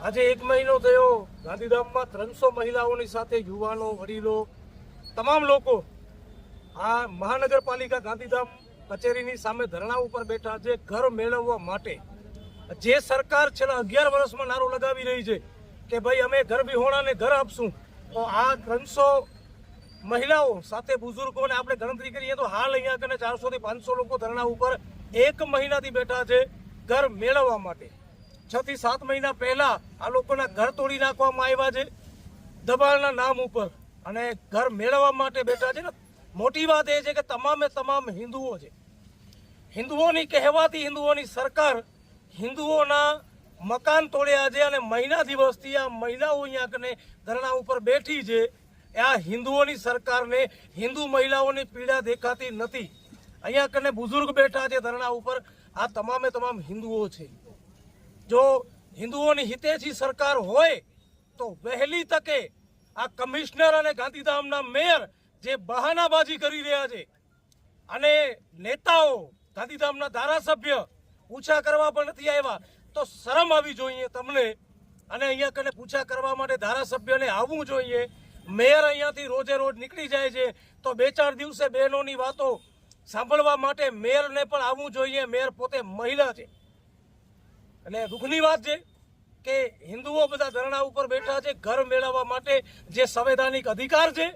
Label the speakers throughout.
Speaker 1: આજે 1 મહિનો થયો ગાંધીધામમાં 300 મહિલાઓની સાથે યુવાનો, વડીલો, તમામ લોકો આ મહાનગરપાલિકા ગાંધીધામ કચેરીની સામે ધરણા ઉપર બેઠા છે ઘર મેળવવા માટે। જે સરકાર છેલ્લા 11 વર્ષમાં નારો લગાવી રહી છે કે ભાઈ અમે ઘર વિહોણાને ઘર આપશું, તો આ 300 મહિલાઓ સાથે બુઝુર્ગોને આપણે ગણતરી કરીએ તો હાલ અહીંયા કને 400 થી 500 લોકો ધરણા ઉપર 1 મહિનાથી બેઠા છે ઘર મેળવવા માટે। 6 થી 7 મહિના પહેલા આ લોકોના ઘર તોડી નાખવામાં આવ્યા છે દબાણના નામ ઉપર, અને ઘર મેળવવા માટે બેઠા છે ને। મોટી વાત એ છે કે તમામે તમામ હિન્દુઓ છે, હિન્દુઓની કહેવાતી હિન્દુઓની સરકાર હિન્દુઓના મકાન તોડ્યા છે, અને મહિના દિવસથી આ મહિલાઓ અહીંયા કને ધરણા ઉપર બેઠી છે। આ હિન્દુઓની સરકારને હિન્દુ મહિલાઓની પીડા દેખાતી નથી। અહીંયા કને બુઝુર્ગ બેઠા છે ધરણા ઉપર, આ તમામે તમામ હિન્દુઓ છે। જો હિન્દુઓની હિતેચી સરકાર હોય તો વહેલી તકે આ કમિશનર અને ગાંધીધામના મેયર જે બહાનાબાજી કરી રહ્યા છે, અને નેતાઓ ગાંધીધામના ધારાસભ્ય પૂછા કરવા પણ નથી આવ્યા, તો શરમ આવી જોઈએ તમને। અને અહીંયા કને પૂછા કરવા માટે ધારાસભ્યને આવવું જોઈએ। મેયર અહીંયાથી રોજે રોજ નીકળી જાય છે, તો 2-4 દિવસે બહેનોની વાતો સાંભળવા માટે મેયરને પણ આવવું જોઈએ। મેયર પોતે મહિલા છે, અને દુઃખની વાત છે કે હિન્દુઓ બધા ધરણા ઉપર બેઠા છે ઘર મેળવવા માટે, જે સંવૈધાનિક અધિકાર છે।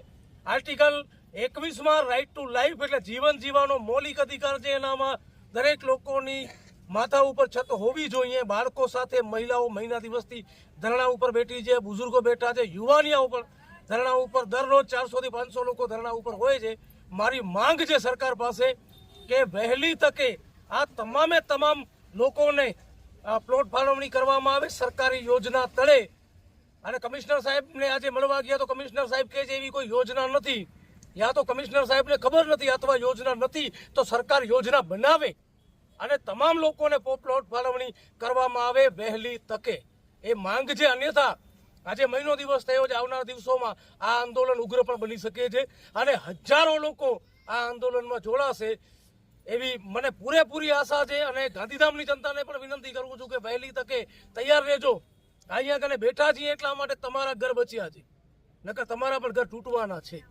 Speaker 1: આર્ટિકલ 21માં રાઇટ ટુ લાઈફ એટલે જીવન જીવવાનો મૌલિક અધિકાર છે, એનામાં દરેક લોકોની માથા ઉપર છત હોવી જોઈએ। બાળકો સાથે મહિલાઓ મહિના દિવસથી ધરણા ઉપર બેઠી છે, બુઝુર્ગો બેઠા છે, યુવાનિયાઓ પણ ધરણા ઉપર દરરોજ 400 થી 500 લોકો ધરણા ઉપર હોય છે। મારી માંગ છે સરકાર પાસે કે વહેલી તકે આ તમામે તમામ લોકોને પ્લોટ ફાળવણી કરવામાં આવે સરકારી યોજના તળે। અને કમિશનર સાહેબને આજે મળવા ગયા તો કમિશનર સાહેબ કહે છે એવી કોઈ યોજના નથી, યા તો કમિશનર સાહેબને ખબર નથી અથવા યોજના નથી, તો સરકાર યોજના બનાવે અને તમામ લોકોને પ્લોટ ફાળવણી કરવામાં આવે વહેલી તકે, એ માંગ છે। અન્યથા આજે મહિનો દિવસ થયો છે, આવનારા દિવસોમાં આ આંદોલન ઉગ્ર પણ બની શકે છે, અને હજારો લોકો આ આંદોલનમાં જોડાશે એવી મને પૂરેપૂરી આશા છે। અને ગાંધીધામની જનતાને પણ વિનંતી કરું છું કે વહેલી તકે તૈયાર રહેજો। અહીંયા કને બેઠા છીએ એટલા માટે તમારા ઘર બચ્યા છે, નકર તમારા પણ ઘર તૂટવાના છે।